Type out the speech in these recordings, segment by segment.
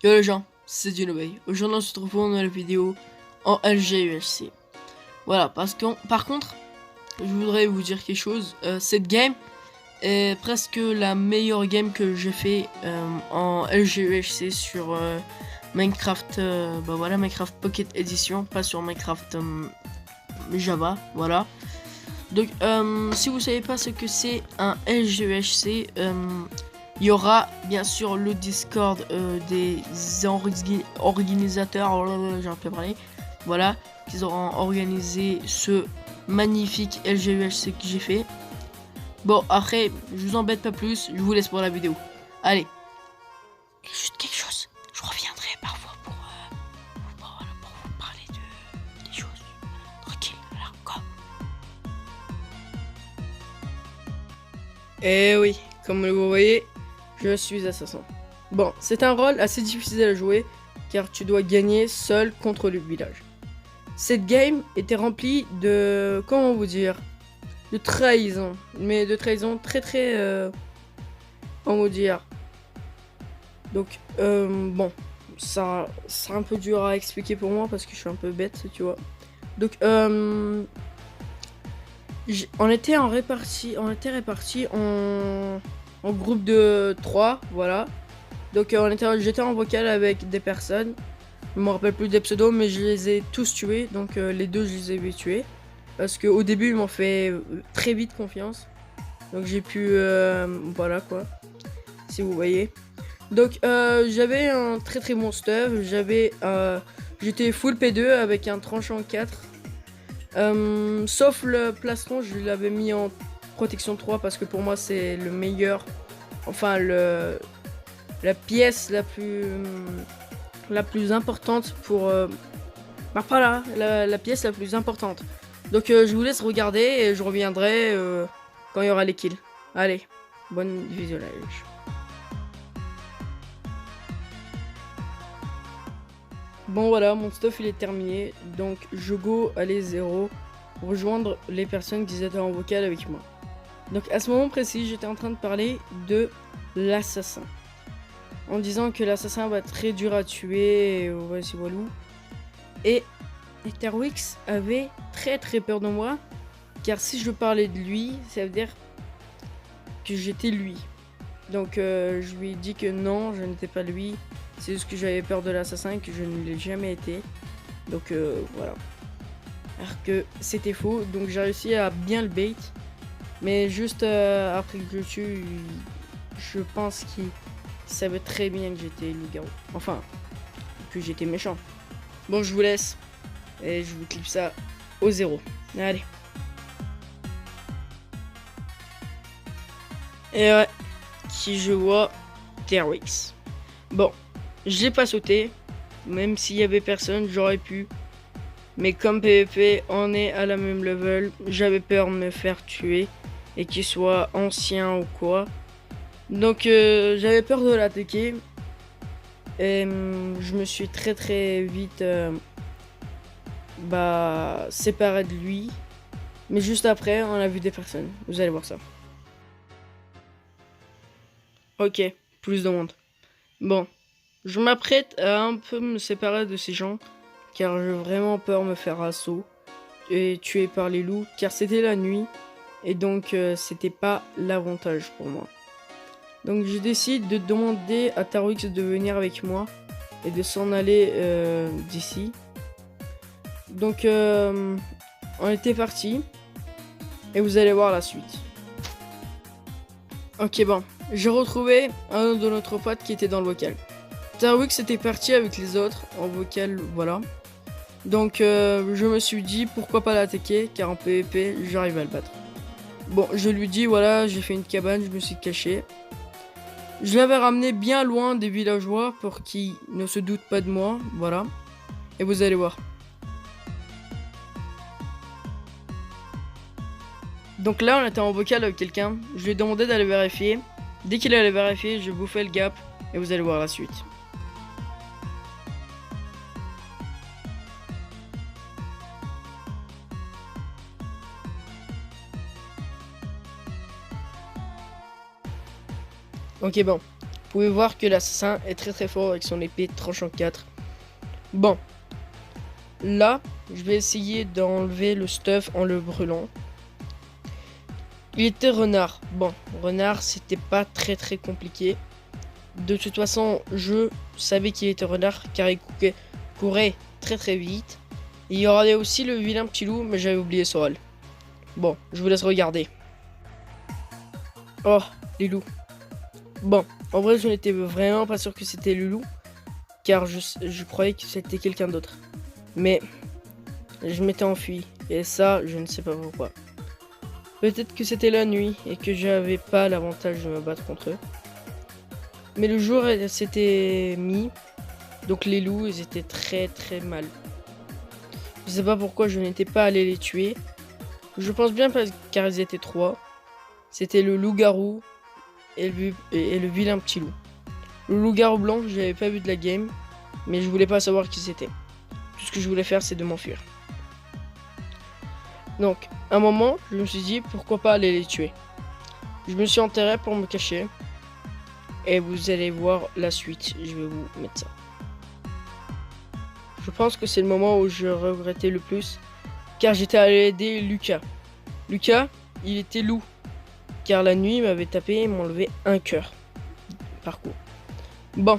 Yo les gens, c'est Dinoboy. Aujourd'hui on se retrouve pour une nouvelle vidéo en LGUHC. Voilà, par contre, je voudrais vous dire quelque chose. Cette game est presque la meilleure game que j'ai fait en LGUHC sur Minecraft, voilà, Minecraft Pocket Edition, pas sur Minecraft Java, voilà. Donc, si vous savez pas ce que c'est un LGUHC, il y aura bien sûr le Discord des organisateurs, j'ai un peu parlé, voilà, qui auront organisé ce magnifique LGUHC que j'ai fait. Bon, après, je vous embête pas plus, je vous laisse pour la vidéo. Allez. Juste quelque chose, je reviendrai parfois pour vous parler des choses. Tranquille, alors, go. Eh oui, comme vous voyez, je suis assassin. Bon, c'est un rôle assez difficile à jouer, car tu dois gagner seul contre le village. Cette game était remplie de, comment vous dire, de trahison, mais de trahison très, comment vous dire. Donc, bon, ça, c'est un peu dur à expliquer pour moi, parce que je suis un peu bête, tu vois. Donc, on était répartis en groupe de 3, voilà. Donc j'étais en vocal avec des personnes. Je me rappelle plus des pseudos, mais je les ai tous tués. Donc les deux, je les ai tués. Parce qu'au début, ils m'ont fait très vite confiance. Donc j'ai pu... voilà quoi. Si vous voyez. Donc j'avais un très bon stuff. J'étais full P2 avec un tranchant 4. Sauf le plastron, je l'avais mis en protection 3 parce que pour moi c'est le meilleur. Enfin la pièce la plus importante pour... voilà, la pièce la plus importante. Donc je vous laisse regarder et je reviendrai quand il y aura les kills. Allez, bon visionnage. Bon voilà, mon stuff il est terminé. Donc je go aller 0 rejoindre les personnes qui étaient en vocal avec moi. Donc à ce moment précis, j'étais en train de parler de l'assassin. En disant que l'assassin va être très dur à tuer, et voici voilou. Et Etherwix avait très peur de moi, car si je parlais de lui, ça veut dire que j'étais lui. Donc je lui ai dit que non, je n'étais pas lui, c'est juste que j'avais peur de l'assassin et que je ne l'ai jamais été. Donc voilà. Alors que c'était faux, donc j'ai réussi à bien le bait. Mais juste après que je le tue, je pense qu'il savait très bien que j'étais loup-garou. Enfin, que j'étais méchant. Bon, je vous laisse. Et je vous clip ça au 0. Allez. Et ouais, qui je vois, Terwix. Bon, je l'ai pas sauté. Même s'il y avait personne, j'aurais pu. Mais comme PvP, on est à la même level. J'avais peur de me faire tuer. Et qu'il soit ancien ou quoi. Donc j'avais peur de l'attaquer. Et je me suis très vite séparé de lui. Mais juste après, on a vu des personnes. Vous allez voir ça. Ok, plus de monde. Bon, je m'apprête à un peu me séparer de ces gens. Car j'ai vraiment peur de me faire assaut. Et tuer par les loups. Car c'était la nuit. Et donc c'était pas l'avantage pour moi. Donc je décide de demander à Tarwix de venir avec moi et de s'en aller d'ici. Donc on était parti et vous allez voir la suite. Ok bon, j'ai retrouvé un de notre pote qui était dans le vocal. Tarwix était parti avec les autres en vocal, voilà. Donc je me suis dit pourquoi pas l'attaquer car en PvP j'arrive à le battre. Bon, je lui dis voilà, j'ai fait une cabane, je me suis caché. Je l'avais ramené bien loin des villageois pour qu'ils ne se doutent pas de moi, voilà. Et vous allez voir. Donc là, on était en vocal avec quelqu'un. Je lui ai demandé d'aller vérifier. Dès qu'il allait vérifier, je bouffais le gap. Et vous allez voir la suite. Ok, bon. pouvez voir que l'assassin est très fort avec son épée tranchant 4. Bon, là, je vais essayer d'enlever le stuff en le brûlant. Il était renard. Bon, renard, c'était pas très compliqué. De toute façon, je savais qu'il était renard car il courait très vite. Et il y aurait aussi le vilain petit loup, mais j'avais oublié son rôle. Bon, je vous laisse regarder. Oh, les loups. Bon, en vrai, je n'étais vraiment pas sûr que c'était le loup, car je croyais que c'était quelqu'un d'autre. Mais je m'étais enfui, et ça, je ne sais pas pourquoi. Peut-être que c'était la nuit, et que j'avais pas l'avantage de me battre contre eux. Mais le jour s'était mis, donc les loups, ils étaient très mal. Je sais pas pourquoi je n'étais pas allé les tuer. Je pense bien car ils étaient 3. C'était le loup-garou et le vilain petit loup. Le loup-garou blanc, je n'avais pas vu de la game, mais je voulais pas savoir qui c'était. Tout ce que je voulais faire, c'est de m'enfuir. Donc, à un moment, je me suis dit, pourquoi pas aller les tuer. Je me suis enterré pour me cacher. Et vous allez voir la suite, je vais vous mettre ça. Je pense que c'est le moment où je regrettais le plus, car j'étais allé aider Lucas. Lucas, il était loup, car la nuit il m'avait tapé et m'enlevé un cœur par coup. Bon,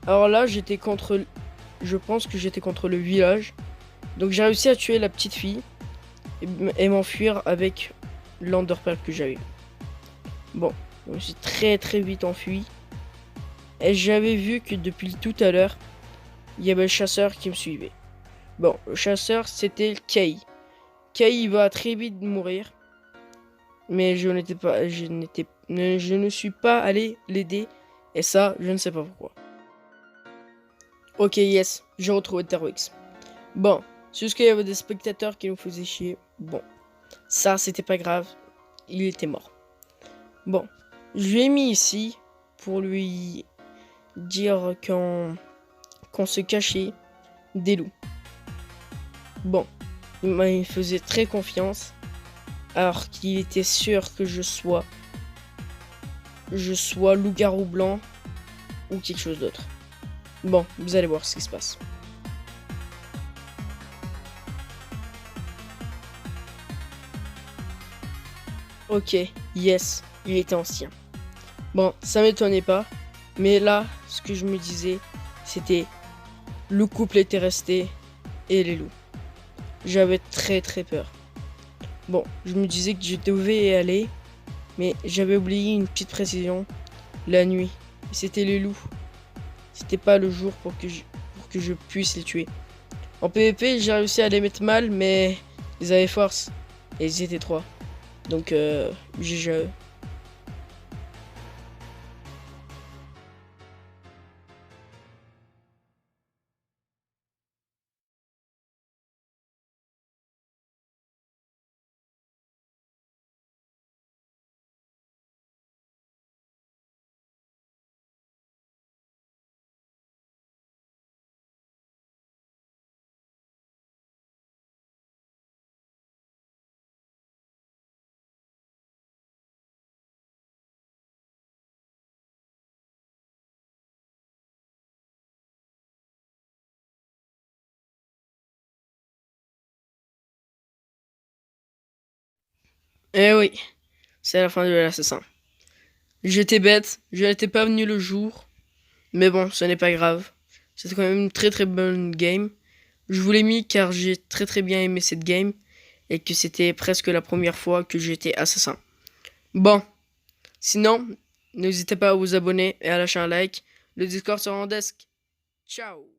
alors là je pense que j'étais contre le village, donc j'ai réussi à tuer la petite fille et m'enfuir avec l'enderpearl que j'avais. Bon, je me suis très vite enfui, et j'avais vu que depuis tout à l'heure, il y avait le chasseur qui me suivait. Bon, le chasseur, c'était Kay. Kay, il va très vite mourir. Mais je ne suis pas allé l'aider. Et ça, je ne sais pas pourquoi. Ok, yes, j'ai retrouvé Terwix. Bon, c'est juste qu'il y avait des spectateurs qui nous faisaient chier. Bon, ça, c'était pas grave. Il était mort. Bon, je lui ai mis ici pour lui dire qu'on se cachait des loups. Bon, il faisait très confiance, alors qu'il était sûr que je sois loup-garou blanc ou quelque chose d'autre. Bon, vous allez voir ce qui se passe. Ok, yes, il était ancien. Bon, ça m'étonnait pas, mais là, ce que je me disais, c'était le couple était resté et les loups. J'avais très peur. Bon, je me disais que je devais y aller, mais j'avais oublié une petite précision. La nuit, c'était les loups. C'était pas le jour pour que je puisse les tuer. En PvP, j'ai réussi à les mettre mal, mais ils avaient force. Et ils étaient 3. Donc, GG. Eh oui, c'est la fin de l'assassin. J'étais bête, je n'étais pas venu le jour. Mais bon, ce n'est pas grave. C'était quand même une très bonne game. Je vous l'ai mis car j'ai très bien aimé cette game. Et que c'était presque la première fois que j'étais assassin. Bon, sinon, n'hésitez pas à vous abonner et à lâcher un like. Le Discord sera en desk. Ciao.